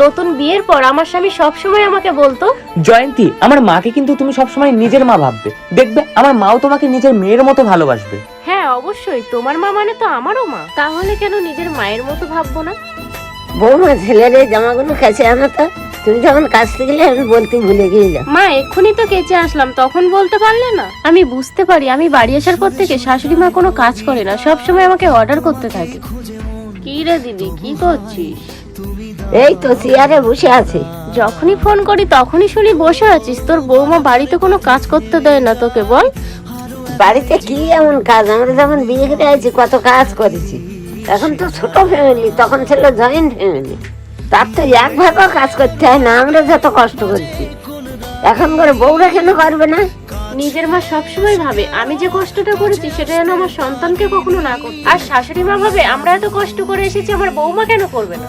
নতুন বিয়ের পর আমার স্বামী সবসময় আমাকে বলতো, জয়ন্তী, আমার মাকে কিন্তু তুমি সবসময় নিজের মা ভাববে, দেখবে আমার মাও তোমাকে নিজের মেয়ের মতো ভালোবাসবে। হ্যাঁ অবশ্যই, তোমার মা মানে তো আমারও মা, তাহলে কেন নিজের মায়ের মতো ভাববো না? বৌমা, ছেলের এই জামাগুলো কাছে আনো তো। তুমি যখন কাচতে গেলে আমি বলতে ভুলে গিয়েছিলাম। মা এক্ষুনি তো কেচে আসলাম, তখন বলতে পারলে না? আমি বুঝতে পারি, আমি বাড়ি আসার পর থেকে শাশুড়ি মা কোনো কাজ করে না, সব সময় আমাকে অর্ডার করতে থাকে। কি রে দিদি, কি করছিস? এই তো চেয়ারে বসে আছে। যখনই ফোন করি তখনই শুনি বসে আছিস। তোর বৌমা বাড়িতে কোনো কাজ করতে দেয় না তোকে, বল? বাড়িতে কি এমন কাজ? আমরা যখন বিয়ে করে আছি কত কাজ করেছি। এখন তো ছোট ফ্যামিলি, তখন ছিল জয়েন্ট ফ্যামিলি। তার তো এক ভাগও কাজ করতে হয় না, আমরা যত কষ্ট করছি। এখন করে বউরা কেন করবে না? নিজের মা সবসময় ভাবে আমি যে কষ্টটা করেছি সেটা যেন আমার সন্তানকে কখনো না করতে। আর শাশুড়ি মা ভাবে আমরা এত কষ্ট করে এসেছি, আমার বৌমা কেন করবে না?